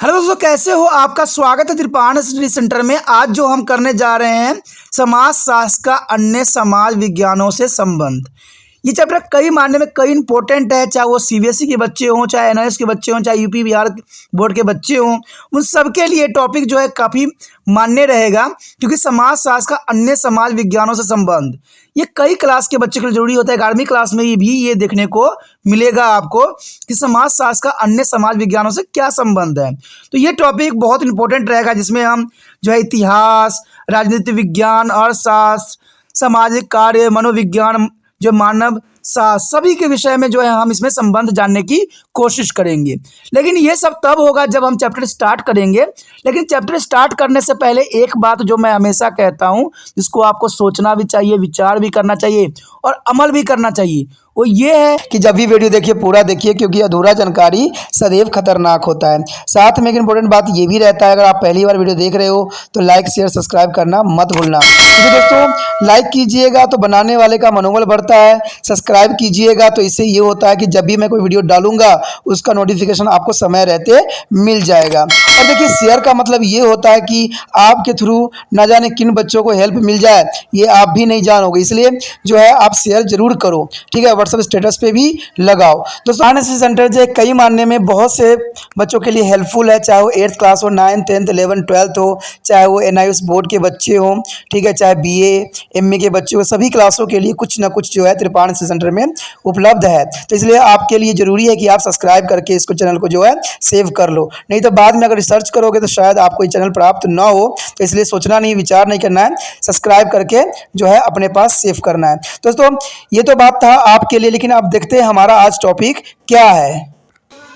Hello दोस्तों, कैसे हो? आपका स्वागत है त्रिपाण स्टडी सेंटर में। आज जो हम करने जा रहे हैं समाज शास्त्र का अन्य समाज विज्ञानों से संबंध। ये चैप्टर कई मायने में कई इंपॉर्टेंट है, चाहे वो सीबीएसई के बच्चे हों, चाहे एनआईएस के बच्चे हों, चाहे यूपी बिहार बोर्ड के बच्चे हों, उन सबके लिए टॉपिक जो है काफ़ी मान्य रहेगा, क्योंकि समाज शास्त्र का अन्य समाज विज्ञानों से संबंध ये कई क्लास के बच्चे के लिए जरूरी होता है। 11वीं क्लास में भी ये देखने को मिलेगा आपको कि समाज शास्त्र का अन्य समाज विज्ञानों से क्या संबंध है। तो ये टॉपिक बहुत इंपॉर्टेंट रहेगा, जिसमें हम जो है इतिहास, राजनीति विज्ञान, अर्थशास्त्र, सामाजिक कार्य, मनोविज्ञान, जो मानव सभी के विषय में जो है हम इसमें संबंध जानने की कोशिश करेंगे। लेकिन ये सब तब होगा जब हम चैप्टर स्टार्ट करेंगे। लेकिन चैप्टर स्टार्ट करने से पहले एक बात जो मैं हमेशा कहता हूँ, जिसको आपको सोचना भी चाहिए, विचार भी करना चाहिए और अमल भी करना चाहिए, वो ये है कि जब भी वीडियो देखिए पूरा देखिए, क्योंकि अधूरा जानकारी सदैव खतरनाक होता है। साथ में एक इंपॉर्टेंट बात ये भी रहता है, अगर आप पहली बार वीडियो देख रहे हो तो लाइक शेयर सब्सक्राइब करना मत भूलना। तो दोस्तों लाइक कीजिएगा तो बनाने वाले का मनोबल बढ़ता है, सब्सक्राइब कीजिएगा तो इससे ये होता है कि जब भी मैं कोई वीडियो डालूंगा उसका नोटिफिकेशन आपको समय रहते मिल जाएगा। और देखिए शेयर का मतलब ये होता है कि आपके थ्रू न जाने किन बच्चों को हेल्प मिल जाए, ये आप भी नहीं जानोगे, इसलिए जो है आप शेयर जरूर करो, ठीक है। व्हाट्सएप स्टेटस पे भी लगाओ। दोस्तों एनएसएस सेंटर जो कई मानने में बहुत से बच्चों के लिए हेल्पफुल है, चाहे वो 8th क्लास हो, 9th 10th 11th 12th हो, चाहे वो एनआईएस बोर्ड के बच्चे हों, ठीक है, चाहे बीए एमए के बच्चे हो, सभी क्लासों के लिए कुछ ना कुछ जो है त्रिपाण एनएसएस सेंटर में उपलब्ध है। तो इसलिए आपके लिए जरूरी है कि आप सब्सक्राइब करके इसको चैनल को जो है सेव कर लो, नहीं तो बाद में अगर रिसर्च करोगे तो शायद आपको ये चैनल प्राप्त ना हो। तो इसलिए सोचना नहीं, विचार नहीं करना है, सब्सक्राइब करके जो है अपने पास सेव करना है। दोस्तों ये तो बात था आपके लिए, लेकिन आप देखते हैं हमारा आज टॉपिक क्या है।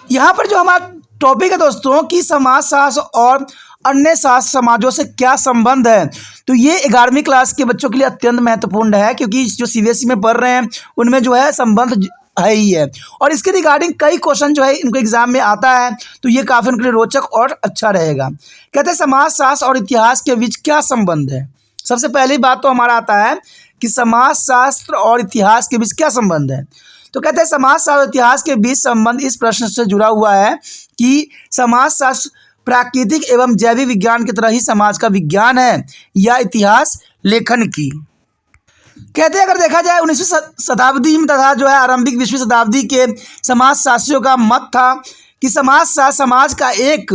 यहाँ पर जो हमारा टॉपिक है दोस्तों कि समाज शास्त्र और अन्य शास्त्र समाजों से क्या संबंध है। तो ये 11वीं क्लास के बच्चों के लिए अत्यंत महत्वपूर्ण है, क्योंकि जो सीबीएसई में पढ़ रहे हैं उनमें जो है संबंध है ही है, और इसके रिगार्डिंग कई क्वेश्चन जो है इनको एग्जाम में आता है, तो ये काफ़ी उनके लिए रोचक और अच्छा रहेगा। कहते हैं समाज शास्त्र और इतिहास के बीच क्या संबंध है। सबसे पहली बात तो हमारा आता है कि समाज शास्त्र और इतिहास के बीच क्या संबंध है। तो कहते हैं समाज शास्त्र और इतिहास के बीच संबंध इस प्रश्न से जुड़ा हुआ है कि समाज शास्त्र प्राकृतिक एवं जैविक विज्ञान की तरह ही समाज का विज्ञान है या इतिहास लेखन की। कहते हैं अगर देखा जाए 19वीं शताब्दी में तथा जो है आरंभिक 20वीं शताब्दी के समाज शास्त्रियों का मत था कि समाज शास्त्र समाज का एक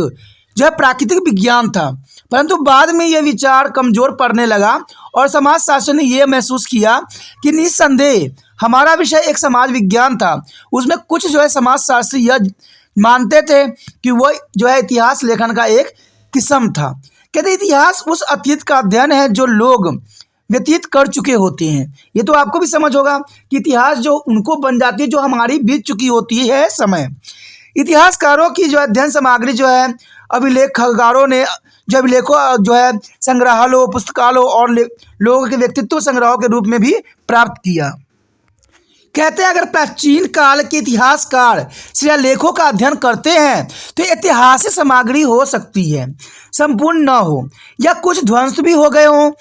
जो है प्राकृतिक विज्ञान था, परंतु बाद में यह विचार कमजोर पड़ने लगा और समाज शास्त्र ने यह महसूस किया कि निस्संदेह हमारा विषय एक समाज विज्ञान था। उसमें कुछ जो है समाज शास्त्री यह मानते थे कि वह जो है इतिहास लेखन का एक किस्म था। कहते इतिहास उस अतीत का अध्ययन है जो लोग व्यतीत कर चुके होते हैं। ये तो आपको भी समझ होगा कि इतिहास जो उनको बन जाती है जो हमारी बीत चुकी होती है समय। इतिहासकारों की जो अध्ययन सामग्री जो है अभिलेखकारों ने जो अभिलेखों जो है संग्रहालयों, पुस्तकालयों और लोगों के व्यक्तित्व संग्रहों के रूप में भी प्राप्त किया। कहते हैं अगर प्राचीन काल के इतिहासकार शिलालेखों का अध्ययन करते हैं तो ऐतिहासिक सामग्री हो सकती है संपूर्ण न हो, या कुछ ध्वंस भी हो गए हों,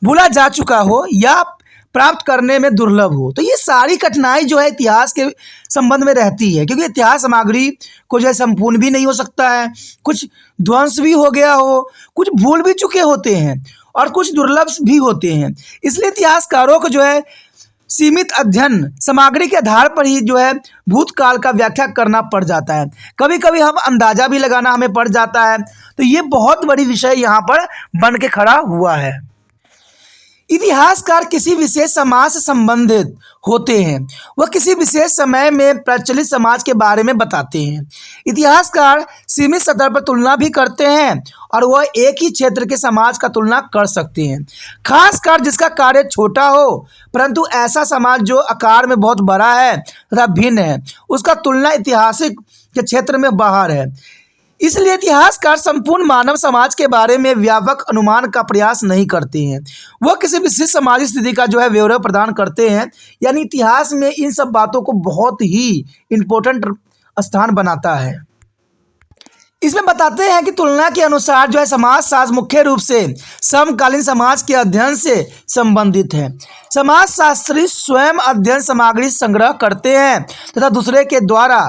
भूला जा चुका हो, या प्राप्त करने में दुर्लभ हो। तो ये सारी कठिनाई जो है इतिहास के संबंध में रहती है, क्योंकि इतिहास सामग्री को जो है संपूर्ण भी नहीं हो सकता है, कुछ ध्वंस भी हो गया हो, कुछ भूल भी चुके होते हैं और कुछ दुर्लभ भी होते हैं। इसलिए इतिहासकारों को जो है सीमित अध्ययन सामग्री के आधार पर ही जो है भूतकाल का व्याख्या करना पड़ जाता है। कभी कभी हम अंदाजा भी लगाना हमें पड़ जाता है। तो ये बहुत बड़ी विषय यहाँ पर बन के खड़ा हुआ है। इतिहासकार किसी विशेष समाज से संबंधित होते हैं, वह किसी विशेष समय में प्रचलित समाज के बारे में बताते हैं। इतिहासकार सीमित स्तर पर तुलना भी करते हैं और वह एक ही क्षेत्र के समाज का तुलना कर सकते हैं, खासकर जिसका कार्य छोटा हो, परंतु ऐसा समाज जो आकार में बहुत बड़ा है तथा भिन्न है, उसका तुलना ऐतिहासिक के क्षेत्र में बाहर है। इसलिए इतिहासकार संपूर्ण मानव समाज के बारे में व्यापक अनुमान का प्रयास नहीं करते हैं, वह किसी विशेष सामाजिक स्थिति का जो है ब्यौरा प्रदान करते हैं। यानी इतिहास में इन सब बातों को बहुत ही इम्पोर्टेंट स्थान बनाता है। इसमें बताते हैं कि तुलना के अनुसार जो है समाज शास्त्र मुख्य रूप से समकालीन समाज के अध्ययन से संबंधित है। समाज शास्त्री स्वयं अध्ययन सामग्री संग्रह करते हैं तथा दूसरे के द्वारा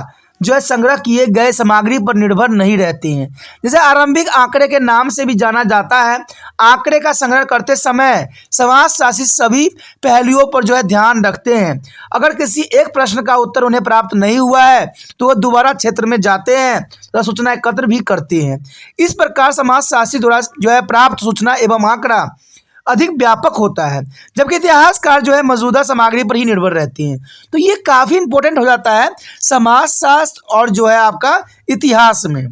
जो है संग्रह किए गए सामग्री पर निर्भर नहीं रहते हैं। जैसे आरंभिक आंकड़े के नाम से भी जाना जाता है, आंकड़े का संग्रह करते समय समाज शासित सभी पहलुओं पर जो है ध्यान रखते हैं। अगर किसी एक प्रश्न का उत्तर उन्हें प्राप्त नहीं हुआ है तो वह दोबारा क्षेत्र में जाते हैं तथा सूचना एकत्र भी करते हैं। इस प्रकार समाज शासित द्वारा जो है प्राप्त सूचना एवं आंकड़ा अधिक व्यापक होता है, जबकि इतिहासकार जो है मौजूदा सामग्री पर ही निर्भर रहते हैं। तो ये काफ़ी इंपॉर्टेंट हो जाता है समाजशास्त्र और जो है आपका इतिहास में।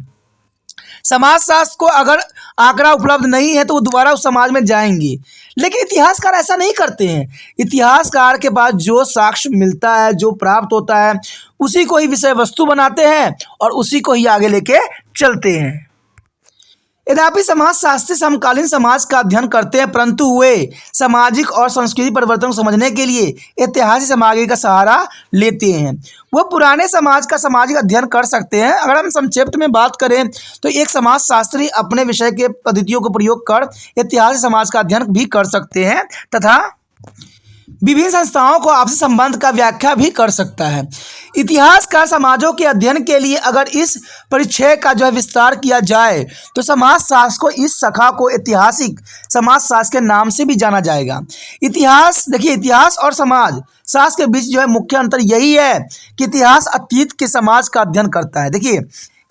समाजशास्त्र को अगर आंकड़ा उपलब्ध नहीं है तो वो दोबारा उस समाज में जाएंगे, लेकिन इतिहासकार ऐसा नहीं करते हैं। इतिहासकार के पास जो साक्ष्य मिलता है, जो प्राप्त होता है, उसी को ही विषय वस्तु बनाते हैं और उसी को ही आगे लेके चलते हैं। यद्यपि समाजशास्त्री समकालीन समाज का अध्ययन करते हैं, परंतु वे सामाजिक और सांस्कृतिक परिवर्तन को समझने के लिए ऐतिहासिक सामग्री का सहारा लेते हैं। वो पुराने समाज का सामाजिक अध्ययन कर सकते हैं। अगर हम संक्षिप्त में बात करें तो एक समाजशास्त्री अपने विषय के पद्धतियों को प्रयोग कर ऐतिहासिक समाज का अध्ययन भी कर सकते हैं तथा विभिन्न संस्थाओं को आपसी संबंध का व्याख्या भी कर सकता है। इतिहासकार समाजों के अध्ययन के लिए अगर इस परिचय का जो है विस्तार किया जाए तो समाजशास्त्र को इस शाखा को ऐतिहासिक समाजशास्त्र के नाम से भी जाना जाएगा। इतिहास देखिए, इतिहास और समाज शास्त्र के बीच जो है मुख्य अंतर यही है कि इतिहास अतीत के समाज का अध्ययन करता है। देखिए,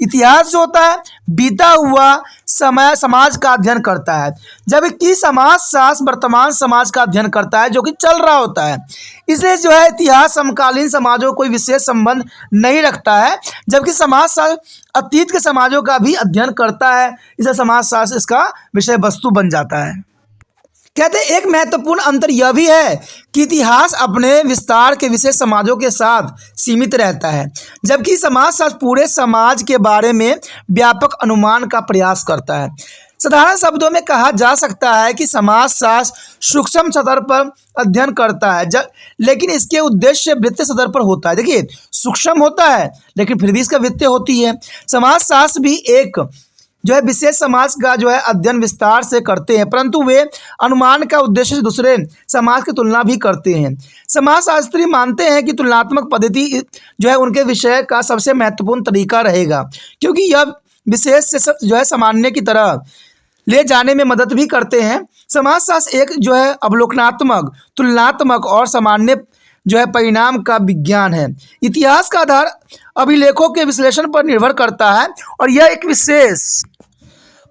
इतिहास जो होता है बीता हुआ समय समाज का अध्ययन करता है, जबकि समाजशास्त्र वर्तमान समाज का अध्ययन करता है जो कि चल रहा होता है। इसलिए जो है इतिहास समकालीन समाजों को कोई विशेष संबंध नहीं रखता है, जबकि समाजशास्त्र अतीत के समाजों का भी अध्ययन करता है। इसलिए समाजशास्त्र इसका विषय वस्तु बन जाता है। कहते हैं एक महत्वपूर्ण अंतर यह भी है कि इतिहास अपने विस्तार के विशेष समाजों के साथ सीमित रहता है, जबकि समाजशास्त्र पूरे समाज के बारे में व्यापक अनुमान का प्रयास करता है। साधारण शब्दों में कहा जा सकता है कि समाजशास्त्र सूक्ष्म स्तर पर अध्ययन करता है, लेकिन इसके उद्देश्य वृत्तीय स्तर पर होता है। देखिए, सूक्ष्म होता है लेकिन फिर भी इसका वृत्तीय होती है। समाजशास्त्र भी एक जो है विशेष समाज का जो है अध्ययन विस्तार से करते हैं, परंतु वे अनुमान का उद्देश्य से दूसरे समाज की तुलना भी करते हैं। समाजशास्त्री मानते हैं कि तुलनात्मक पद्धति जो है उनके विषय का सबसे महत्वपूर्ण तरीका रहेगा, क्योंकि यह विशेष से जो है सामान्य की तरह ले जाने में मदद भी करते हैं। समाजशास्त्र एक जो है अवलोकनात्मक, तुलनात्मक और सामान्य जो है परिणाम का विज्ञान है। इतिहास का आधार अभिलेखों के विश्लेषण पर निर्भर करता है और यह एक विशेष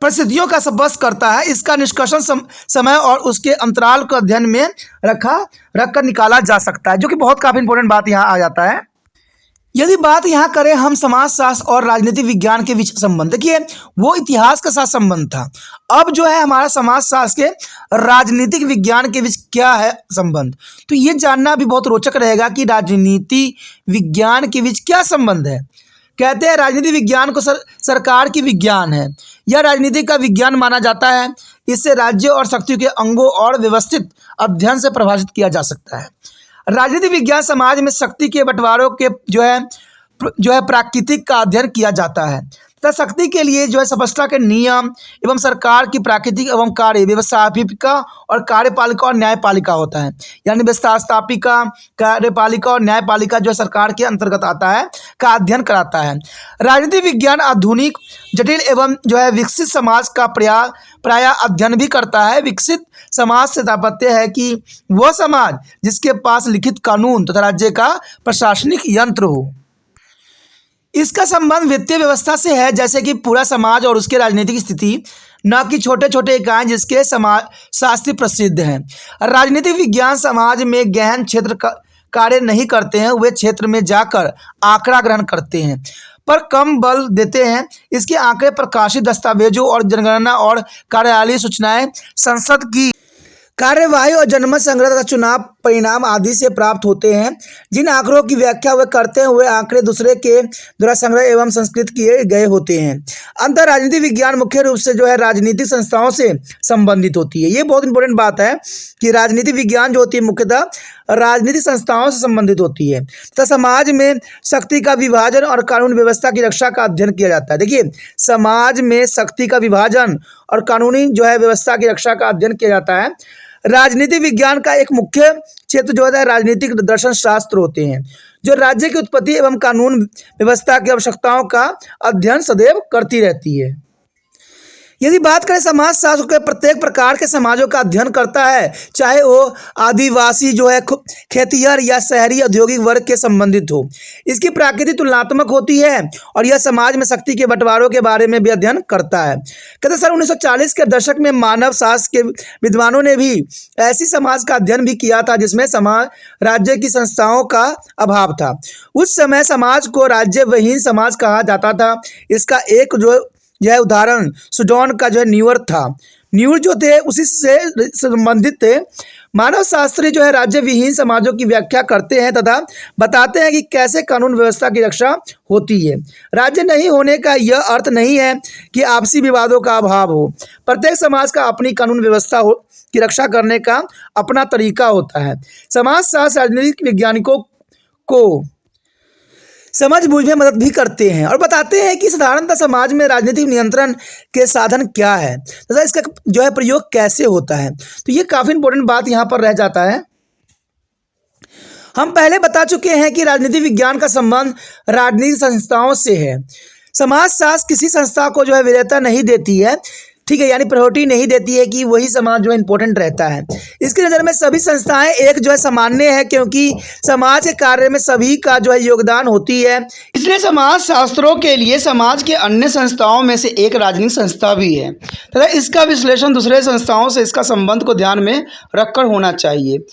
परिस्थितियों का स्पष्ट करता है। इसका निष्कर्षण समय और उसके अंतराल को अध्ययन में रखकर निकाला जा सकता है, जो कि बहुत काफ़ी इंपॉर्टेंट बात यहाँ आ जाता है। यदि बात यहाँ करें हम समाजशास्त्र और राजनीतिक विज्ञान के बीच संबंध, देखिए वो इतिहास के साथ संबंध था। अब जो है हमारा समाजशास्त्र के राजनीतिक विज्ञान के बीच क्या है संबंध, तो ये जानना भी बहुत रोचक रहेगा कि राजनीति विज्ञान के बीच क्या संबंध है। कहते हैं राजनीति विज्ञान को सरकार की विज्ञान है। यह राजनीति का विज्ञान माना जाता है। इससे राज्य और शक्तियों के अंगों और व्यवस्थित अध्ययन से प्रभावित किया जा सकता है। राजनीतिक विज्ञान समाज में शक्ति के बंटवारों के जो है प्राकृतिक का अध्ययन किया जाता है तथा शक्ति के लिए जो है स्पष्टता के नियम एवं सरकार की प्राकृतिक एवं कार्य व्यवस्थापिका और कार्यपालिका और न्यायपालिका होता है। यानी व्यवस्थापिका, कार्यपालिका और न्यायपालिका जो सरकार के अंतर्गत आता है का अध्ययन कराता है। राजनीतिक विज्ञान आधुनिक, जटिल एवं जो है विकसित समाज का प्राय अध्ययन भी करता है। विकसित समाज से तात्पर्य है कि वह समाज जिसके पास लिखित कानून तथा राज्य का प्रशासनिक यंत्र हो। इसका संबंध वित्तीय व्यवस्था से है, जैसे कि पूरा समाज और उसके राजनीतिक स्थिति, न कि छोटे छोटे इकाई जिसके समाज शास्त्री प्रसिद्ध हैं। राजनीतिक विज्ञान समाज में गहन क्षेत्र कार्य नहीं करते हैं, वे क्षेत्र में जाकर आंकड़ा ग्रहण करते हैं पर कम बल देते हैं। इसके आंकड़े प्रकाशित दस्तावेजों और जनगणना और कार्यालयीय सूचनाएं, संसद की कार्यवाही और जनमत संग्रह तथा चुनाव परिणाम आदि से प्राप्त होते हैं। जिन आंकड़ों की व्याख्या वे करते हैं वे आंकड़े दूसरे के द्वारा संग्रह एवं संस्कृत किए गए होते हैं। अंतर राजनीतिक विज्ञान मुख्य रूप से जो है राजनीतिक संस्थाओं से संबंधित होती है। ये बहुत इंपॉर्टेंट बात है कि राजनीतिक विज्ञान जो होती है मुख्यतः राजनीतिक संस्थाओं से संबंधित होती है तथा समाज में शक्ति का विभाजन और कानून व्यवस्था की रक्षा का अध्ययन किया जाता है। देखिए, समाज में शक्ति का विभाजन और कानूनी जो है व्यवस्था की रक्षा का अध्ययन किया जाता है। राजनीति विज्ञान का एक मुख्य क्षेत्र जो है राजनीतिक दर्शन शास्त्र होते हैं, जो राज्य की उत्पत्ति एवं कानून व्यवस्था की आवश्यकताओं का अध्ययन सदैव करती रहती है। यदि बात करें समाज शास्त्र के प्रत्येक प्रकार के समाजों का अध्ययन करता है, चाहे वो आदिवासी जो है खेतिहर या शहरी औद्योगिक वर्ग के संबंधित हो। इसकी प्रकृति तुलनात्मक होती है और यह समाज में शक्ति के बंटवारों के बारे में भी अध्ययन करता है। कहते सन 1940 के दशक में मानव शास्त्र के विद्वानों ने भी ऐसी समाज का अध्ययन भी किया था जिसमें समाज राज्य की संस्थाओं का अभाव था। उस समय समाज को राज्य विहीन समाज कहा जाता था। इसका एक जो यह उदाहरण सूडान का जो है न्यूर था। न्यूर जो थे उसी से संबंधित थे। मानव शास्त्री जो है राज्य विहीन समाजों की व्याख्या करते हैं तथा बताते हैं कि कैसे कानून व्यवस्था की रक्षा होती है। राज्य नहीं होने का यह अर्थ नहीं है कि आपसी विवादों का अभाव हो। प्रत्येक समाज का अपनी कानून व्यवस्था की रक्षा करने का अपना तरीका होता है। समाज शास्त्र राजनीतिक वैज्ञानिकों को समझ-बूझ में मदद भी करते हैं और बताते हैं कि साधारणतः समाज में राजनीतिक नियंत्रण के साधन क्या है तथा इसका जो है प्रयोग कैसे होता है। तो ये काफ़ी इंपॉर्टेंट बात यहाँ पर रह जाता है। हम पहले बता चुके हैं कि राजनीति विज्ञान का संबंध राजनीतिक संस्थाओं से है। समाज शास्त्र किसी संस्था को जो है वरीयता नहीं देती है, ठीक है, यानी प्रायोरिटी नहीं देती है कि वही समाज जो है इंपॉर्टेंट रहता है। इसकी नज़र में सभी संस्थाएं एक जो है सामान्य है, क्योंकि समाज के कार्य में सभी का जो है योगदान होती है। इसलिए समाज शास्त्रों के लिए समाज के अन्य संस्थाओं में से एक राजनीतिक संस्था भी है तथा इसका विश्लेषण दूसरे संस्थाओं से इसका संबंध को ध्यान में रखकर होना चाहिए।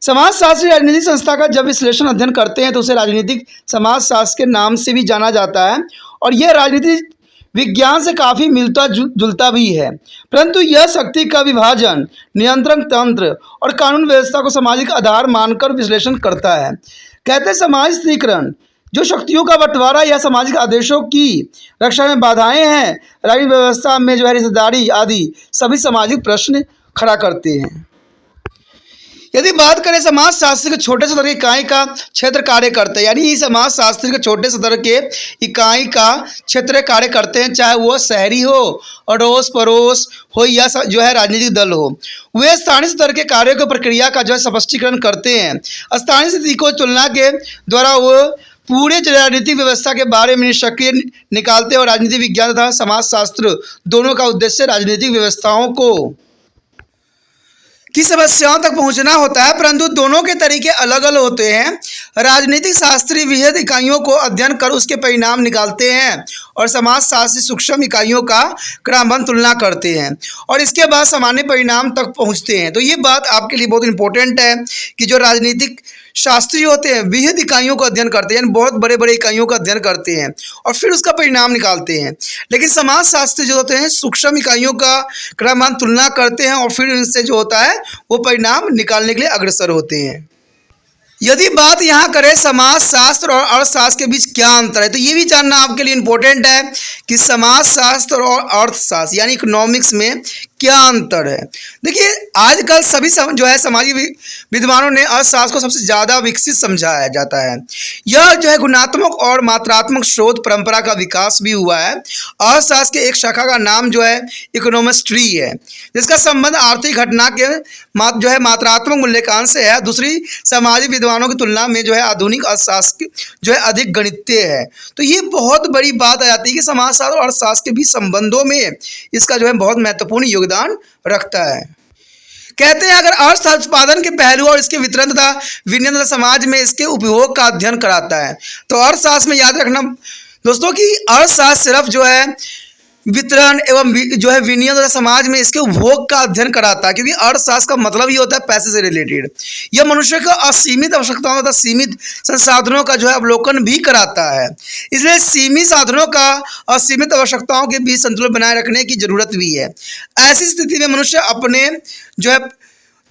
समाज शास्त्री राजनीतिक संस्था का जब विश्लेषण अध्ययन करते हैं तो उसे राजनीतिक समाज शास्त्र के नाम से भी जाना जाता है और यह राजनीतिक विज्ञान से काफ़ी मिलता जुलता भी है, परंतु यह शक्ति का विभाजन, नियंत्रण तंत्र और कानून व्यवस्था को सामाजिक आधार मानकर विश्लेषण करता है। कहते हैं समाज स्थिरीकरण जो शक्तियों का बंटवारा या सामाजिक आदेशों की रक्षा में बाधाएं हैं, राजनीतिक व्यवस्था में जो है रिश्तेदारी आदि सभी सामाजिक प्रश्न खड़ा करते हैं। यदि बात करें समाज शास्त्र के छोटे स्तर की इकाई का क्षेत्र कार्य करते हैं, यानी समाज शास्त्र के छोटे स्तर के इकाई का क्षेत्र कार्य करते हैं, चाहे वो शहरी हो, अड़ोस पड़ोस हो या जो है राजनीतिक दल हो। वे स्थानीय स्तर के कार्यों की प्रक्रिया का जो है स्पष्टीकरण करते हैं। स्थानीय स्थिति को तुलना के द्वारा वो पूरे राजनीतिक व्यवस्था के बारे में निष्कर्ष निकालते हैं और राजनीति विज्ञान तथा समाज शास्त्र दोनों का उद्देश्य राजनीतिक व्यवस्थाओं को की समस्याओं तक पहुंचना होता है, परंतु दोनों के तरीके अलग अलग होते हैं। राजनीतिक शास्त्री विविध इकाइयों को अध्ययन कर उसके परिणाम निकालते हैं और समाज शास्त्री सूक्ष्म इकाइयों का क्रमबद्ध तुलना करते हैं और इसके बाद सामान्य परिणाम तक पहुंचते हैं। तो ये बात आपके लिए बहुत इंपॉर्टेंट है कि जो राजनीतिक शास्त्री होते हैं विविध इकाइयों का अध्ययन करते हैं, यानी बहुत बड़े बड़े इकाइयों का अध्ययन करते हैं और फिर उसका परिणाम निकालते हैं। लेकिन समाज शास्त्री जो होते हैं सूक्ष्म इकाइयों का क्रमबद्ध तुलना करते हैं और फिर इनसे जो होता है वो परिणाम निकालने के लिए अग्रसर होते हैं। यदि बात यहाँ करें समाज शास्त्र और अर्थशास्त्र के बीच क्या अंतर है, तो ये भी जानना आपके लिए इम्पोर्टेंट है कि समाज शास्त्र और अर्थशास्त्र यानी इकोनॉमिक्स में क्या अंतर है। देखिए आजकल सभी जो है समाजी विद्वानों ने अर्थशास्त्र को सबसे ज़्यादा विकसित समझाया जाता है। यह जो है गुणात्मक और मात्रात्मक शोध परंपरा का विकास भी हुआ है। अर्थशास्त्र के एक शाखा का नाम जो है इकोनॉमेट्री है, जिसका संबंध आर्थिक घटना के जो है मात्रात्मक मूल्यांकन से है। दूसरी सामाजिक विद्वानों की तुलना में जो है आधुनिक अर्थशास्त्र जो है अधिक गणितीय है। तो ये बहुत बड़ी बात आ जाती है कि समाजशास्त्र और अर्थशास्त्र के बीच संबंधों में इसका जो है बहुत महत्वपूर्ण योगदान रखता है। कहते हैं अगर अर्थशास्त्र उत्पादन के पहलू और इसके वितरण तथा विनिमय तथा समाज में इसके उपयोग का अध्ययन कराता है, तो अर्थशास्त्र में याद रखना दोस्तों कि अर्थशास्त्र सिर्फ जो है वितरण एवं जो है विनिमय तथा समाज में इसके उपभोग का अध्ययन कराता है, क्योंकि अर्थशास्त्र का मतलब ही होता है पैसे से रिलेटेड। यह मनुष्य को असीमित आवश्यकताओं तथा सीमित संसाधनों का जो है अवलोकन भी कराता है। इसलिए सीमित साधनों का असीमित आवश्यकताओं के बीच संतुलन बनाए रखने की जरूरत भी है। ऐसी स्थिति में मनुष्य अपने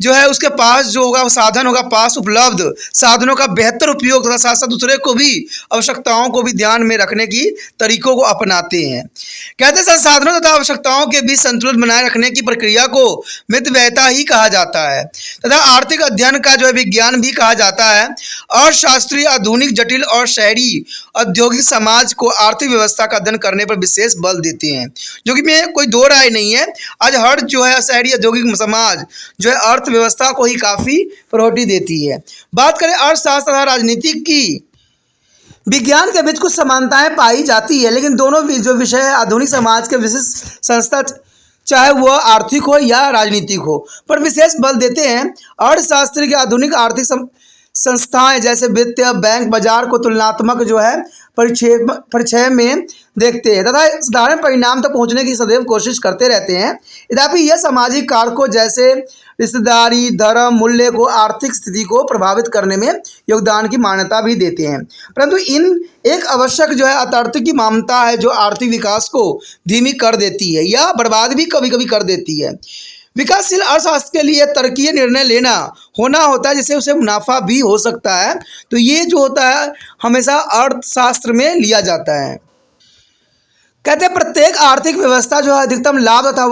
जो है उसके पास जो होगा साधन होगा, पास उपलब्ध साधनों का बेहतर उपयोग तथा साथ साथ दूसरे को भी आवश्यकताओं को भी ध्यान में रखने की तरीकों को अपनाते हैं। कहते हैं संसाधनों तथा आवश्यकताओं के बीच संतुलन बनाए रखने की प्रक्रिया को मितव्ययता ही कहा जाता है तथा आर्थिक अध्ययन का जो है विज्ञान भी कहा जाता है। अर्थशास्त्री आधुनिक जटिल और शहरी औद्योगिक समाज को आर्थिक व्यवस्था का अध्ययन करने पर विशेष बल देते हैं, जो कि में कोई दो राय नहीं है। आज हर जो है शहरी औद्योगिक समाज जो है अर्थव्यवस्था को ही काफ़ी प्रायोरिटी देती है। बात करें अर्थशास्त्र तथा राजनीति की, विज्ञान के बीच कुछ समानताएं पाई जाती है, लेकिन दोनों जो विषय है आधुनिक समाज के विशिष्ट संस्था, चाहे वह आर्थिक हो या राजनीतिक हो, पर विशेष बल देते हैं। अर्थशास्त्र के आधुनिक आर्थिक संस्थाएं जैसे वित्त, बैंक, बाजार को तुलनात्मक जो है परिचय में देखते हैं तथा साधारण परिणाम तक पहुंचने की सदैव कोशिश करते रहते हैं। यद्यपि यह सामाजिक कारकों जैसे रिश्तेदारी, धर्म, मूल्य को आर्थिक स्थिति को प्रभावित करने में योगदान की मान्यता भी देते हैं, परंतु इन एक आवश्यक जो है अतार्किक की मान्यता है जो आर्थिक विकास को धीमी कर देती है या बर्बाद भी कभी कभी कर देती है। विकासशील अर्थशास्त्र के लिए तर्कीय निर्णय लेना होना होता है, जिससे उसे मुनाफा भी हो सकता है। तो ये जो होता है हमेशा अर्थशास्त्र में लिया जाता है। कहते हैं प्रत्येक आर्थिक व्यवस्था जो है अधिकतम लाभ तथा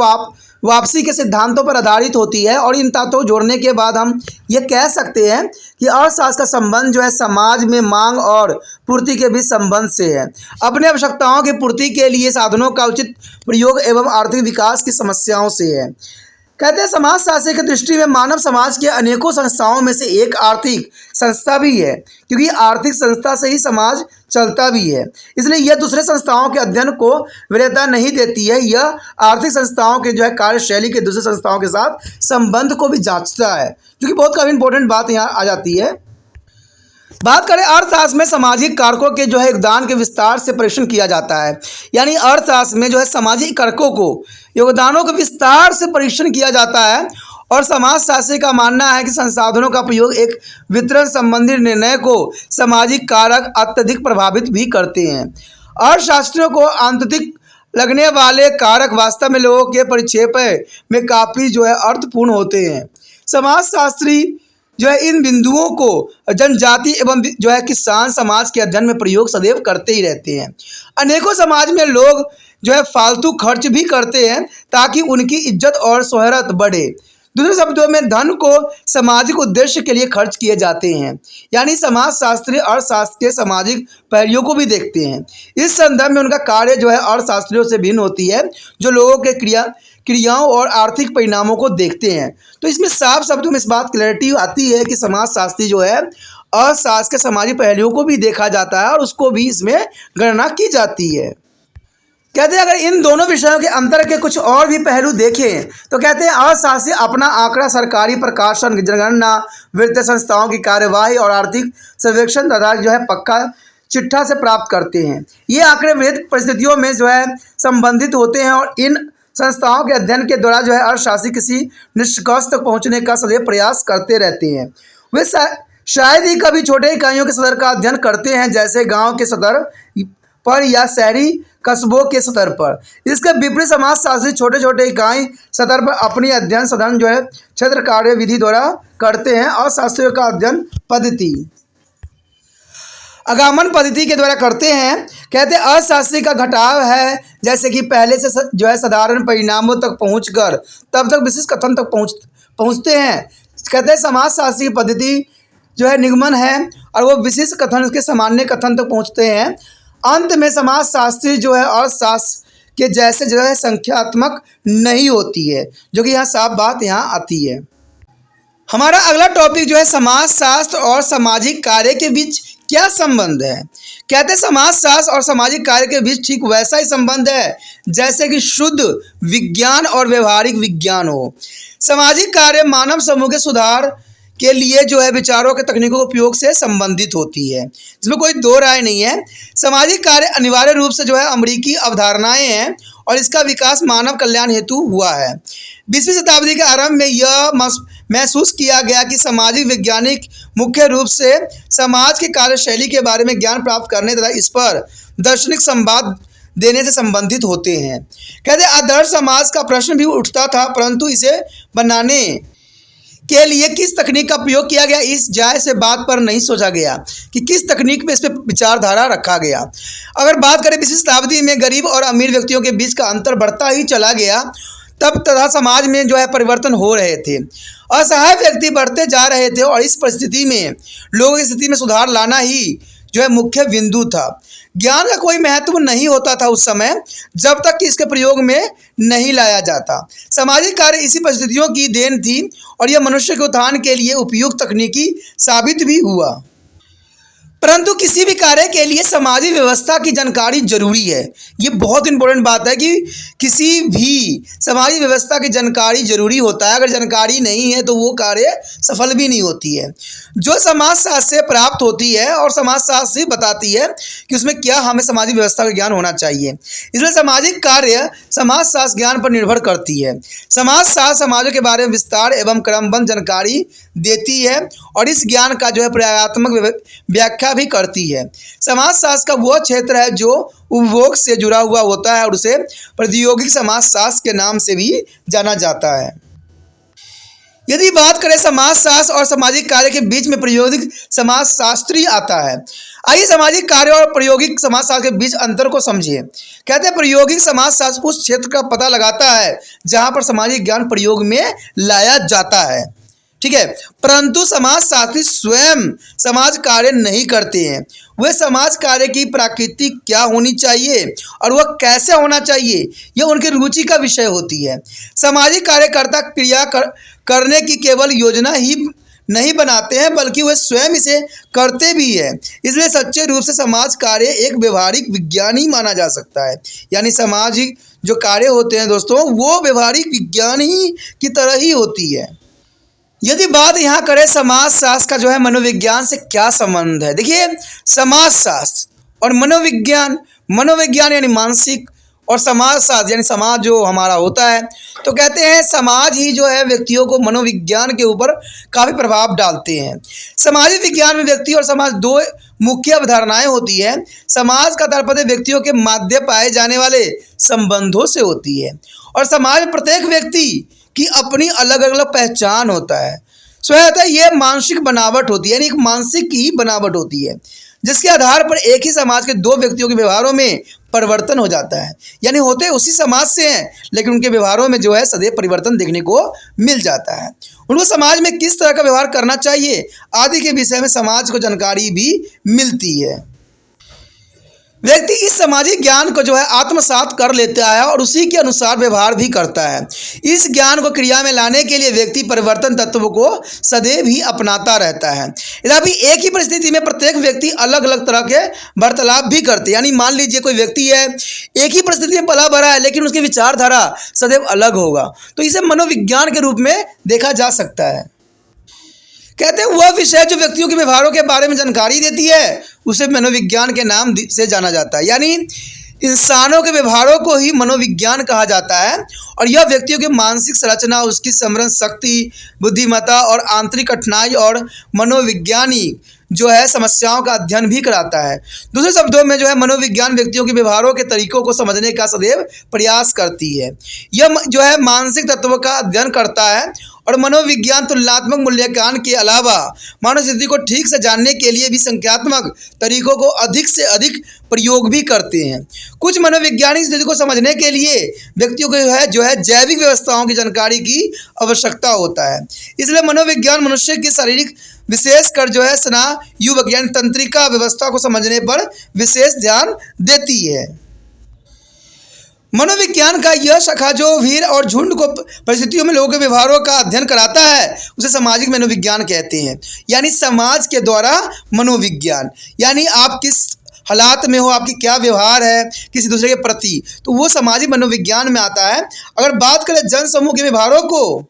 वापसी के सिद्धांतों पर आधारित होती है, और इन तत्वों को जोड़ने के बाद हम ये कह सकते हैं कि अर्थशास्त्र का संबंध जो है समाज में मांग और पूर्ति के बीच संबंध से है। अपने आवश्यकताओं की पूर्ति के लिए साधनों का उचित प्रयोग एवं आर्थिक विकास की समस्याओं से है। कहते हैं समाजशास्त्र की दृष्टि में मानव समाज के अनेकों संस्थाओं में से एक आर्थिक संस्था भी है, क्योंकि आर्थिक संस्था से ही समाज चलता भी है। इसलिए यह दूसरे संस्थाओं के अध्ययन को वरीयता नहीं देती है, यह आर्थिक संस्थाओं के जो है कार्यशैली के दूसरे संस्थाओं के साथ संबंध को भी जांचता है, जो कि बहुत काफ़ी इंपॉर्टेंट बात यहाँ आ जाती है। बात करें अर्थशास्त्र में सामाजिक कारकों के जो है योगदान के विस्तार से परीक्षण किया जाता है, यानी अर्थशास्त्र में जो है सामाजिक कारकों को योगदानों के विस्तार से परीक्षण किया जाता है, और समाजशास्त्री का मानना है कि संसाधनों का प्रयोग एक वितरण संबंधी निर्णय को सामाजिक कारक अत्यधिक प्रभावित भी करते हैं। अर्थशास्त्रियों को आंतरिक लगने वाले कारक वास्तव में लोगों के परिक्षेप में काफ़ी जो है अर्थपूर्ण होते हैं। समाजशास्त्री जो है इन बिंदुओं को जनजाति एवं जो है किसान समाज के अध्ययन में प्रयोग सदैव करते ही रहते हैं। अनेकों समाज में लोग जो है फालतू खर्च भी करते हैं ताकि उनकी इज्जत और शोहरत बढ़े। दूसरे शब्दों में धन को सामाजिक उद्देश्य के लिए खर्च किए जाते हैं, यानी समाजशास्त्री अर्थशास्त्र के सामाजिक पहलुओं को भी देखते हैं। इस संदर्भ में उनका कार्य जो है अर्थशास्त्रियों से भिन्न होती है, जो लोगों के क्रियाओं और आर्थिक परिणामों को देखते हैं। तो इसमें साफ शब्दों में इस बात क्लैरिटी आती है कि समाजशास्त्री जो है अर्थशास्त्र के सामाजिक पहलुओं को भी देखा जाता है और उसको भी इसमें गणना की जाती है। कहते हैं अगर इन दोनों विषयों के अंतर के कुछ और भी पहलू देखें तो कहते हैं अर्थशास्त्री अपना आंकड़ा सरकारी प्रकाशन, जनगणना, वित्तीय संस्थाओं की कार्यवाही और आर्थिक सर्वेक्षण तथा जो है पक्का चिट्ठा से प्राप्त करते हैं। ये आंकड़े विविध परिस्थितियों में जो है संबंधित होते हैं, और इन संस्थाओं के अध्ययन के द्वारा जो है अर्थशास्त्री किसी निष्कर्ष तक पहुँचने का सदैव प्रयास करते रहते हैं। वे शायद ही कभी छोटे इकाइयों के स्तर का अध्ययन करते हैं, जैसे गाँव के स्तर पर या शहरी कस्बों के स्तर पर। इसके विपरीत समाजशास्त्री छोटे छोटे इकाई स्तर पर अपनी अध्ययन साधन जो है क्षेत्र कार्य विधि द्वारा करते हैं, और शास्त्रियों का अध्ययन पद्धति आगमन पद्धति के द्वारा करते हैं। कहते हैं अर्थशास्त्री का घटाव है, जैसे कि पहले से जो है साधारण परिणामों तक पहुंचकर तब तक विशिष्ट कथन तक पहुंचते हैं। कहते हैं समाजशास्त्री की पद्धति जो है निगमन है, और वो विशिष्ट कथन के सामान्य कथन तक पहुंचते हैं। अंत में समाजशास्त्री जो है अर्थशास्त्र के जैसे जो है संख्यात्मक नहीं होती है, जो कि यहाँ साफ बात यहाँ आती है। हमारा अगला टॉपिक जो है समाजशास्त्र और सामाजिक कार्य के बीच क्या संबंध है। कहते हैं समाजशास्त्र और सामाजिक कार्य के बीच ठीक वैसा ही संबंध है जैसे कि शुद्ध विज्ञान और व्यवहारिक विज्ञान हो। सामाजिक कार्य मानव समूह के सुधार के लिए जो है विचारों के तकनीकों के उपयोग से संबंधित होती है, इसमें कोई दो राय नहीं है। सामाजिक कार्य अनिवार्य रूप से जो है अमेरिकी अवधारणाएं हैं, और इसका विकास मानव कल्याण हेतु हुआ है। 20वीं शताब्दी के आरंभ में यह महसूस किया गया कि सामाजिक वैज्ञानिक मुख्य रूप से समाज की कार्यशैली के बारे में ज्ञान प्राप्त करने तथा इस पर दार्शनिक संवाद देने से संबंधित होते हैं। कहते आदर्श समाज का प्रश्न भी उठता था, परंतु इसे बनाने के लिए किस तकनीक का प्रयोग किया गया, इस जायज़ से बात पर नहीं सोचा गया कि किस तकनीक में इस पर विचारधारा रखा गया। अगर बात करें 20वीं शताब्दी में गरीब और अमीर व्यक्तियों के बीच का अंतर बढ़ता ही चला गया, तब तथा समाज में जो है परिवर्तन हो रहे थे, असहाय व्यक्ति बढ़ते जा रहे थे, और इस परिस्थिति में लोगों की स्थिति में सुधार लाना ही जो है मुख्य बिंदु था। ज्ञान का कोई महत्व नहीं होता था उस समय जब तक कि इसके प्रयोग में नहीं लाया जाता। सामाजिक कार्य इसी परिस्थितियों की देन थी और यह मनुष्य के उत्थान के लिए उपयुक्त तकनीकी साबित भी हुआ। परंतु किसी भी कार्य के लिए सामाजिक व्यवस्था की जानकारी जरूरी है। ये बहुत इंपॉर्टेंट बात है कि किसी भी सामाजिक व्यवस्था की जानकारी जरूरी होता है। अगर जानकारी नहीं है तो वो कार्य सफल भी नहीं होती है। जो समाजशास्त्र से प्राप्त होती है और समाजशास्त्र ही बताती है कि उसमें क्या हमें सामाजिक व्यवस्था का ज्ञान होना चाहिए। इसलिए सामाजिक कार्य समाजशास्त्र ज्ञान पर निर्भर करती है। समाजशास्त्र समाजों के बारे में विस्तार एवं क्रमबद्ध जानकारी देती है और इस ज्ञान का जो है प्रयोगात्मक व्याख्या भी करती है। समाजशास्त्र का वह क्षेत्र है जो उपभोग से जुड़ा हुआ होता है और उसे प्रायोगिक समाजशास्त्र के नाम से भी जाना जाता है। यदि बात करें समाजशास्त्र और सामाजिक कार्य के बीच में प्रायोगिक समाजशास्त्री आता है। आइए सामाजिक कार्य और प्रायोगिक समाजशास्त्र के बीच अंतर को समझिए। कहते हैं प्रायोगिक समाजशास्त्र उस क्षेत्र का पता लगाता है जहां पर सामाजिक ज्ञान प्रयोग में लाया जाता है, ठीक है। परंतु समाजशास्त्री स्वयं समाज कार्य नहीं करते हैं। वे समाज कार्य की प्रकृति क्या होनी चाहिए और वह कैसे होना चाहिए यह उनकी रुचि का विषय होती है। सामाजिक कार्यकर्ता क्रिया करने की केवल योजना ही नहीं बनाते हैं बल्कि वे स्वयं इसे करते भी हैं। इसलिए सच्चे रूप से समाज कार्य एक व्यवहारिक विज्ञान ही माना जा सकता है। यानी सामाजिक जो कार्य होते हैं दोस्तों वो व्यवहारिक विज्ञान ही की तरह ही होती है। यदि बात यहाँ करें समाजशास्त्र का जो है मनोविज्ञान से क्या संबंध है। देखिए समाजशास्त्र और मनोविज्ञान यानी मानसिक और समाजशास्त्र यानी समाज जो हमारा होता है, तो कहते हैं समाज ही जो है व्यक्तियों को मनोविज्ञान के ऊपर काफ़ी प्रभाव डालते हैं। सामाजिक विज्ञान में व्यक्ति और समाज दो मुख्य अवधारणाएं होती है। समाज का तात्पर्य व्यक्तियों के माध्य पाए जाने वाले संबंधों से होती है और समाज में प्रत्येक व्यक्ति की अपनी अलग अलग पहचान होता है। स्वतः ये मानसिक बनावट होती है, यानी एक मानसिक ही बनावट होती है जिसके आधार पर एक ही समाज के दो व्यक्तियों के व्यवहारों में परिवर्तन हो जाता है। यानी होते उसी समाज से हैं लेकिन उनके व्यवहारों में जो है सदैव परिवर्तन देखने को मिल जाता है। उनको समाज में किस तरह का व्यवहार करना चाहिए आदि के विषय में समाज को जानकारी भी मिलती है। व्यक्ति इस सामाजिक ज्ञान को जो है आत्मसात कर लेता है और उसी के अनुसार व्यवहार भी करता है। इस ज्ञान को क्रिया में लाने के लिए व्यक्ति परिवर्तन तत्व को सदैव ही अपनाता रहता है। यद्यपि एक ही परिस्थिति में प्रत्येक व्यक्ति अलग अलग तरह के वार्तालाप भी करते हैं। यानी मान लीजिए कोई व्यक्ति है एक ही परिस्थिति में पला बड़ा है लेकिन उसकी विचारधारा सदैव अलग होगा, तो इसे मनोविज्ञान के रूप में देखा जा सकता है। कहते हैं वह विषय जो व्यक्तियों के व्यवहारों के बारे में जानकारी देती है उसे मनोविज्ञान के नाम से जाना जाता है। यानी इंसानों के व्यवहारों को ही मनोविज्ञान कहा जाता है और यह व्यक्तियों की मानसिक संरचना, उसकी स्मरण शक्ति, बुद्धिमत्ता और आंतरिक कठिनाई और मनोविज्ञानी जो है समस्याओं का अध्ययन भी कराता है। दूसरे शब्दों में जो है मनोविज्ञान व्यक्तियों के व्यवहारों के तरीकों को समझने का सदैव प्रयास करती है। यह जो है मानसिक तत्वों का अध्ययन करता है और मनोविज्ञान तुलनात्मक मूल्यांकन के अलावा मानव स्थिति को ठीक से जानने के लिए भी संख्यात्मक तरीकों को अधिक से अधिक प्रयोग भी करते हैं। कुछ मनोवैज्ञानिक स्थिति को समझने के लिए व्यक्तियों को जो है जैविक व्यवस्थाओं की जानकारी की आवश्यकता होता है। इसलिए मनोविज्ञान मनुष्य की शारीरिक विशेषकर जो है स्नायु विज्ञान तंत्रिका व्यवस्था को समझने पर विशेष ध्यान देती है। मनोविज्ञान का यह शाखा जो भीड़ और झुंड को परिस्थितियों में लोगों के व्यवहारों का अध्ययन कराता है उसे सामाजिक मनोविज्ञान कहते हैं। यानी समाज के द्वारा मनोविज्ञान, यानी आप किस हालात में हो, आपकी क्या व्यवहार है किसी दूसरे के प्रति, तो वो सामाजिक मनोविज्ञान में आता है। अगर बात करें जन समूह के व्यवहारों को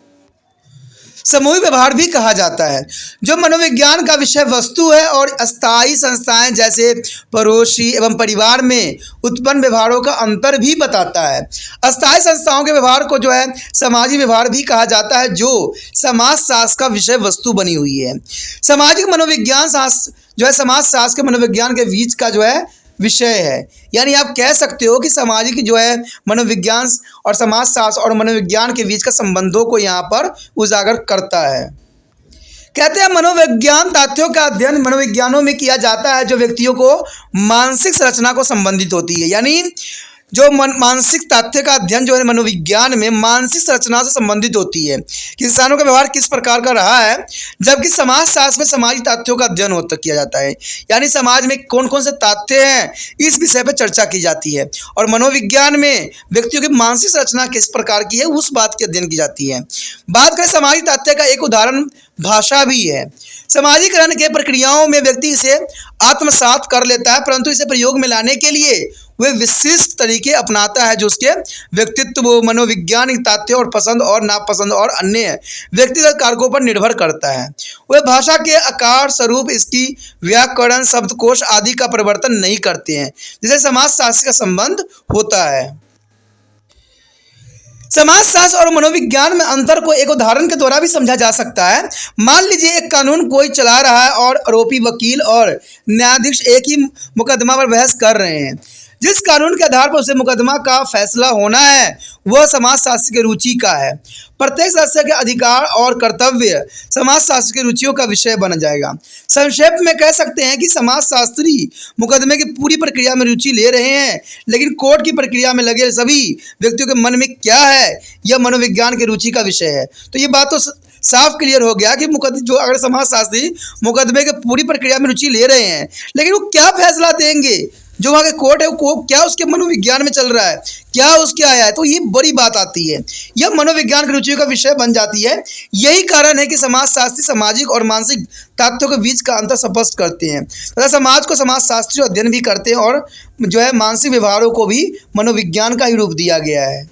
समूह व्यवहार भी कहा जाता है, जो मनोविज्ञान का विषय वस्तु है और अस्थायी संस्थाएं जैसे पड़ोसी एवं परिवार में उत्पन्न व्यवहारों का अंतर भी बताता है। अस्थायी संस्थाओं के व्यवहार को जो है सामाजिक व्यवहार भी कहा जाता है जो समाजशास्त्र का विषय वस्तु बनी हुई है। सामाजिक मनोविज्ञान शास्त्र जो है समाजशास्त्र के मनोविज्ञान के बीच का जो है विषय है। यानी आप कह सकते हो कि सामाजिक जो है मनोविज्ञान और समाजशास्त्र और मनोविज्ञान के बीच का संबंधों को यहाँ पर उजागर करता है। कहते हैं मनोविज्ञान तथ्यों का अध्ययन मनोविज्ञानों में किया जाता है जो व्यक्तियों को मानसिक संरचना को संबंधित होती है। यानी जो मानसिक तथ्य का अध्ययन जो है मनोविज्ञान में मानसिक संरचना से संबंधित होती है कि इंसानों का व्यवहार किस प्रकार का रहा है, जबकि समाजशास्त्र में सामाजिक तथ्यों का अध्ययन होता किया जाता है, यानी समाज में कौन कौन से तथ्य हैं इस विषय पर चर्चा की जाती है। और मनोविज्ञान में व्यक्तियों की मानसिक संरचना किस प्रकार की है उस बात की अध्ययन की जाती है। बात करें सामाजिक तथ्य का, एक उदाहरण भाषा भी है। समाजीकरण के प्रक्रियाओं में व्यक्ति इसे आत्मसात कर लेता है, परंतु इसे प्रयोग में लाने के लिए वह विशिष्ट तरीके अपनाता है जो उसके व्यक्तित्व, मनोवैज्ञानिक तथ्य और पसंद और नापसंद और अन्य व्यक्तिगत कारकों पर निर्भर करता है। वह भाषा के आकार, स्वरूप, इसकी व्याकरण, शब्दकोश आदि का परिवर्तन नहीं करते हैं, जिससे समाजशास्त्र का संबंध होता है। समाजशास्त्र और मनोविज्ञान में अंतर को एक उदाहरण के द्वारा भी समझा जा सकता है। मान लीजिए एक कानून कोई चला रहा है और आरोपी, वकील और न्यायाधीश एक ही मुकदमा पर बहस कर रहे हैं। जिस कानून के आधार पर उसे मुकदमा का फैसला होना है वह समाजशास्त्र की रुचि का है। प्रत्येक सदस्य के अधिकार और कर्तव्य समाजशास्त्र की रुचियों का विषय बन जाएगा। संक्षेप में कह सकते हैं कि समाजशास्त्री मुकदमे की पूरी प्रक्रिया में रुचि ले रहे हैं, लेकिन कोर्ट की प्रक्रिया में लगे सभी व्यक्तियों के मन में क्या है यह मनोविज्ञान की रुचि का विषय है। तो ये बात तो साफ क्लियर हो गया कि जो अगर समाजशास्त्री मुकदमे की पूरी प्रक्रिया में रुचि ले रहे हैं, लेकिन वो क्या फैसला देंगे, जो वहाँ के कोर्ट है वो क्या उसके मनोविज्ञान में चल रहा है, क्या उसके आया है, तो ये बड़ी बात आती है। यह मनोविज्ञान की रुचि का विषय बन जाती है। यही कारण है कि समाजशास्त्री सामाजिक और मानसिक तत्वों के बीच का अंतर स्पष्ट करते हैं तथा समाज को समाजशास्त्री अध्ययन भी करते हैं, और जो है मानसिक व्यवहारों को भी मनोविज्ञान का ही रूप दिया गया है।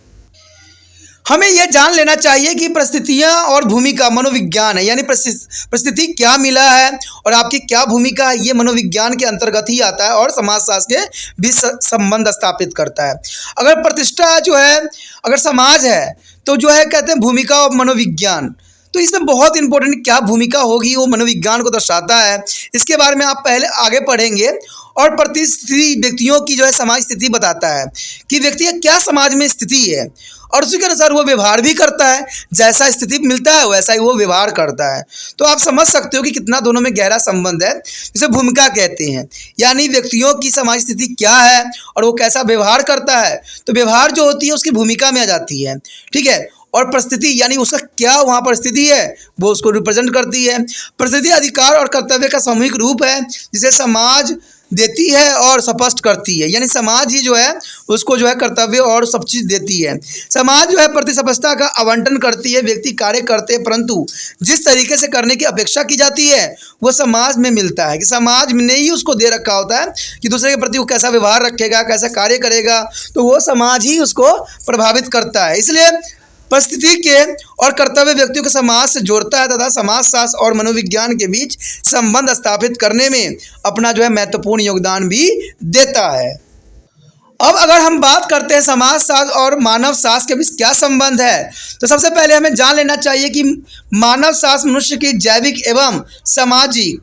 हमें यह जान लेना चाहिए कि परिस्थितियाँ और भूमिका मनोविज्ञान है, यानी परिस्थिति क्या मिला है और आपकी क्या भूमिका है, ये मनोविज्ञान के अंतर्गत ही आता है और समाजशास्त्र के बीच संबंध स्थापित करता है। अगर प्रतिष्ठा जो है, अगर समाज है तो जो है कहते हैं भूमिका और मनोविज्ञान, तो इसमें बहुत इंपॉर्टेंट क्या भूमिका होगी वो मनोविज्ञान को दर्शाता है। इसके बारे में आप पहले आगे पढ़ेंगे। और प्रतिस्थिति व्यक्तियों की जो है समाज स्थिति बताता है कि व्यक्ति का क्या समाज में स्थिति है, और उसी के अनुसार वो व्यवहार भी करता है। जैसा स्थिति मिलता है वैसा ही वो व्यवहार करता है। तो आप समझ सकते हो कि कितना दोनों में गहरा संबंध है। जिसे भूमिका कहते हैं, यानी व्यक्तियों की समाज स्थिति क्या है और वो कैसा व्यवहार करता है, तो व्यवहार जो होती है उसकी भूमिका में आ जाती है, ठीक है। और परिस्थिति यानी उसका क्या वहाँ पर स्थिति है वो उसको रिप्रेजेंट करती है। परिस्थिति अधिकार और कर्तव्य का सामूहिक रूप है जिसे समाज देती है और स्पष्ट करती है, यानी समाज ही जो है उसको जो है कर्तव्य और सब चीज़ देती है। समाज जो है प्रतिस्पर्धा का आवंटन करती है, व्यक्ति कार्य करते हैं परंतु जिस तरीके से करने की अपेक्षा की जाती है वो समाज में मिलता है, कि समाज ने ही उसको दे रखा होता है कि दूसरे के प्रति वो कैसा व्यवहार रखेगा, कैसा कार्य करेगा, तो वो समाज ही उसको प्रभावित करता है। इसलिए परिस्थिति के और कर्तव्य व्यक्तियों को समाज से जोड़ता है तथा समाजशास्त्र और मनोविज्ञान के बीच संबंध स्थापित करने में अपना जो है महत्वपूर्ण योगदान भी देता है। अब अगर हम बात करते हैं समाजशास्त्र और मानव शास्त्र के बीच क्या संबंध है, तो सबसे पहले हमें जान लेना चाहिए कि मानव शास्त्र मनुष्य की जैविक एवं सामाजिक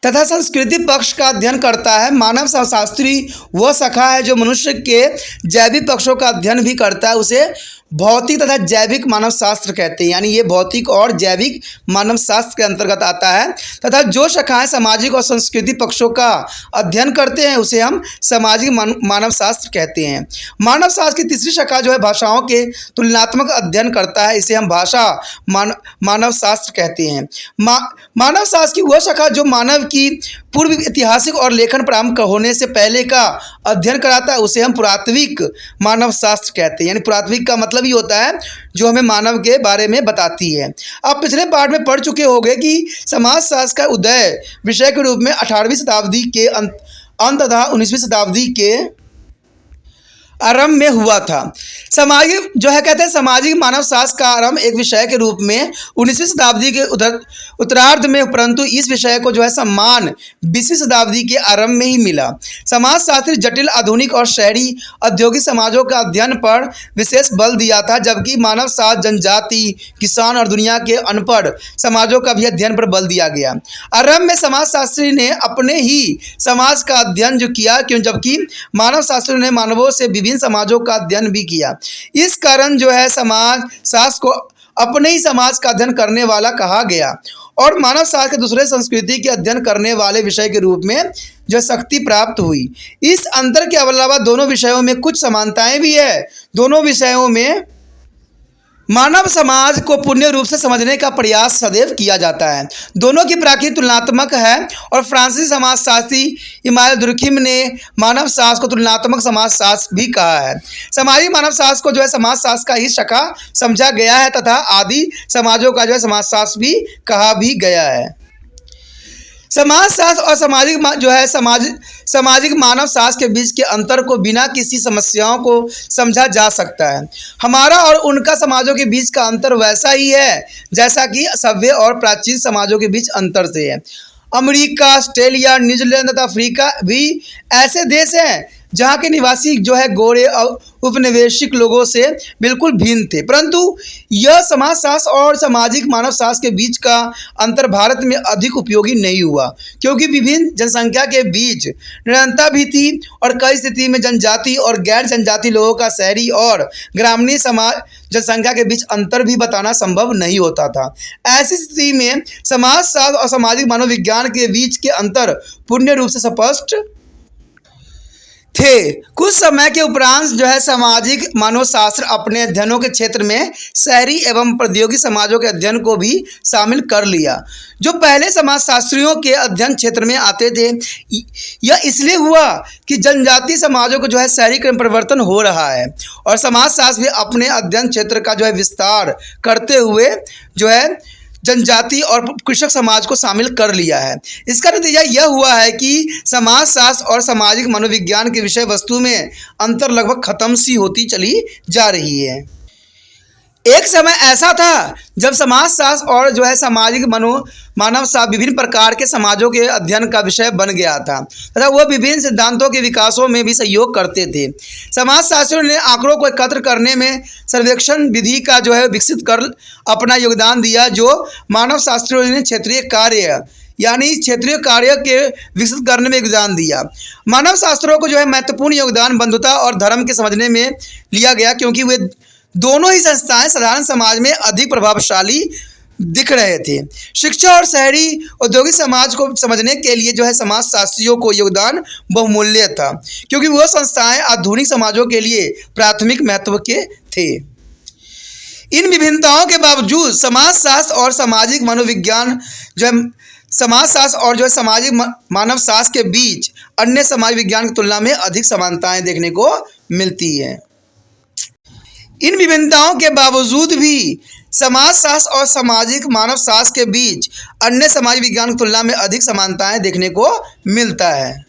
तथा संस्कृति पक्ष का अध्ययन करता है। मानव शास्त्री वह शाखा है जो मनुष्य के जैविक पक्षों का अध्ययन भी करता है, उसे भौतिक तथा जैविक मानव शास्त्र कहते हैं, यानी ये भौतिक और जैविक मानव शास्त्र के अंतर्गत आता है। तथा जो शाखाएं सामाजिक और सांस्कृतिक पक्षों का अध्ययन करते हैं उसे हम सामाजिक मानव शास्त्र कहते हैं। मानव शास्त्र की तीसरी शाखा जो है भाषाओं के तुलनात्मक अध्ययन करता है, इसे हम भाषा मानव शास्त्र कहते हैं। मानव शास्त्र की वह शाखा जो मानव की पूर्व ऐतिहासिक और लेखन प्रारंभ होने से पहले का अध्ययन कराता है, उसे हम पुरातात्विक मानव शास्त्र कहते हैं, यानी पुरातात्विक का मतलब ही होता है जो हमें मानव के बारे में बताती है। आप पिछले पार्ट में पढ़ चुके होंगे कि समाजशास्त्र का उदय विषय के रूप में 18वीं शताब्दी के अंत तथा 19वीं शताब्दी के आरंभ में हुआ था। सामाजिक जो है कहते हैं सामाजिक मानव शास्त्र का आरंभ एक विषय के रूप में 19वीं शताब्दी के उत्तरार्ध में, परंतु इस विषय को जो है सम्मान 20वीं शताब्दी के आरंभ में ही मिला। समाजशास्त्री जटिल आधुनिक और शहरी औद्योगिक समाजों का अध्ययन पर विशेष बल दिया था, जबकि मानव शास्त्र जनजाति, किसान और दुनिया के अनपढ़ समाजों का भी अध्ययन पर बल दिया गया। आरंभ में समाजशास्त्री ने अपने ही समाज का अध्ययन जो किया, जबकि मानव शास्त्री ने मानवों से विभिन्न समाजों का अध्ययन भी किया। इस कारण जो है समाज शास्त्र को अपने ही समाज का अध्ययन करने वाला कहा गया। और मानव शास्त्र के दूसरे संस्कृति के अध्ययन करने वाले विषय के रूप में जो शक्ति प्राप्त हुई। इस अंतर के अलावा दोनों विषयों में कुछ समानताएं भी है। दोनों विषयों में मानव समाज को पूर्ण रूप से समझने का प्रयास सदैव किया जाता है। दोनों की प्रकृति तुलनात्मक है और फ्रांसीसी समाजशास्त्री इमानुएल दुर्खिम ने मानव शास्त्र को तुलनात्मक समाजशास्त्र भी कहा है। सामाजिक मानव शास्त्र को जो है समाजशास्त्र का ही शाखा समझा गया है तथा आदि समाजों का जो है समाजशास्त्र भी कहा भी गया है। समाजशास्त्र और सामाजिक मानव शास्त्र के बीच के अंतर को बिना किसी समस्याओं को समझा जा सकता है। हमारा और उनका समाजों के बीच का अंतर वैसा ही है जैसा कि सभ्य और प्राचीन समाजों के बीच अंतर से है। अमेरिका, ऑस्ट्रेलिया, न्यूजीलैंड तथा अफ्रीका भी ऐसे देश हैं जहाँ के निवासी जो है गोरे और उपनिवेशिक लोगों से बिल्कुल भिन्न थे, परंतु यह समाजशास्त्र और सामाजिक मानव शास्त्र के बीच का अंतर भारत में अधिक उपयोगी नहीं हुआ, क्योंकि विभिन्न जनसंख्या के बीच निरंतरता भी थी और कई स्थिति में जनजाति और गैर जनजाति लोगों का शहरी और ग्रामीण समाज जनसंख्या के बीच अंतर भी बताना संभव नहीं होता था। ऐसी स्थिति में समाजशास्त्र और सामाजिक मनोविज्ञान के बीच के अंतर पूर्ण रूप से स्पष्ट थे। कुछ समय के उपरांत जो है सामाजिक मानवशास्त्र अपने अध्ययनों के क्षेत्र में शहरी एवं प्रौद्योगिक समाजों के अध्ययन को भी शामिल कर लिया, जो पहले समाजशास्त्रियों के अध्ययन क्षेत्र में आते थे। यह इसलिए हुआ कि जनजातीय समाजों को जो है शहरीकरण परिवर्तन हो रहा है और समाजशास्त्र भी अपने अध्ययन क्षेत्र का जो है विस्तार करते हुए जो है जनजाति और कृषक समाज को शामिल कर लिया है। इसका नतीजा यह हुआ है कि समाजशास्त्र और सामाजिक मनोविज्ञान के विषय वस्तु में अंतर लगभग खत्म सी होती चली जा रही है। एक समय ऐसा था जब समाजशास्त्र और जो है सामाजिक मानव शास्त्र विभिन्न प्रकार के समाजों के अध्ययन का विषय बन गया था तथा वह विभिन्न सिद्धांतों के विकासों में भी सहयोग करते थे। समाजशास्त्रियों ने आंकड़ों को एकत्र करने में सर्वेक्षण विधि का जो है विकसित कर अपना योगदान दिया, जो मानव शास्त्रियों ने क्षेत्रीय कार्य के विकसित करने में योगदान दिया। मानव शास्त्रों को जो है महत्वपूर्ण योगदान बंधुता और धर्म के समझने में लिया गया, क्योंकि वे दोनों ही संस्थाएं साधारण समाज में अधिक प्रभावशाली दिख रहे थे। शिक्षा और शहरी औद्योगिक समाज को समझने के लिए जो है समाजशास्त्रियों को योगदान बहुमूल्य था, क्योंकि वह संस्थाएं आधुनिक समाजों के लिए प्राथमिक महत्व के थे। इन विभिन्नताओं के बावजूद समाजशास्त्र और सामाजिक मनोविज्ञान जो है सामाजिक मानव शास्त्र के बीच अन्य समाज विज्ञान की तुलना में अधिक समानताएं देखने को मिलती हैं। इन विभिन्नताओं के बावजूद भी समाजशास्त्र और सामाजिक मानव शास्त्र के बीच अन्य समाज विज्ञान की तुलना में अधिक समानताएं देखने को मिलता है।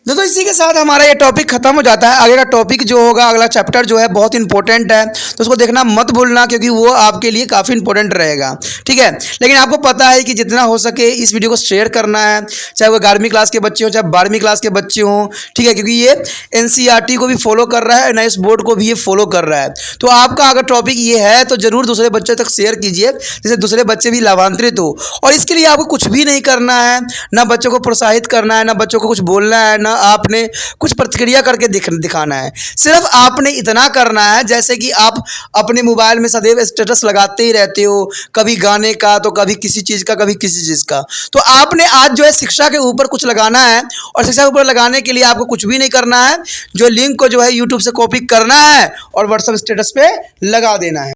दोस्तों इसी के साथ हमारा ये टॉपिक खत्म हो जाता है। आगे का टॉपिक जो होगा, अगला चैप्टर जो है बहुत इंपॉर्टेंट है, तो उसको देखना मत भूलना, क्योंकि वो आपके लिए काफ़ी इंपॉर्टेंट रहेगा। ठीक है, लेकिन आपको पता है कि जितना हो सके इस वीडियो को शेयर करना है, चाहे वो 11वीं क्लास के बच्चे हों चाहे 12वीं क्लास के बच्चे हों। ठीक है, क्योंकि ये NCERT को भी फॉलो कर रहा है, NIS बोर्ड को भी ये फॉलो कर रहा है। तो आपका अगर टॉपिक ये है तो ज़रूर दूसरे बच्चे तक शेयर कीजिए, जिससे दूसरे बच्चे भी लाभान्वित हो। और इसके लिए आपको कुछ भी नहीं करना है, ना बच्चों को प्रोत्साहित करना है, ना बच्चों को कुछ बोलना है, ना आपने कुछ प्रतिक्रिया करके दिखाना है। सिर्फ आपने इतना करना है, जैसे कि आप अपने मोबाइल में सदैव स्टेटस लगाते ही रहते हो, कभी गाने का तो कभी किसी चीज़ का, कभी किसी चीज़ का। तो आपने आज जो है शिक्षा के ऊपर कुछ लगाना है, और शिक्षा के ऊपर लगाने के लिए आपको कुछ भी नहीं करना है, जो लिंक को जो है यूट्यूब से कॉपी करना है और व्हाट्सएप स्टेटस पे लगा देना है।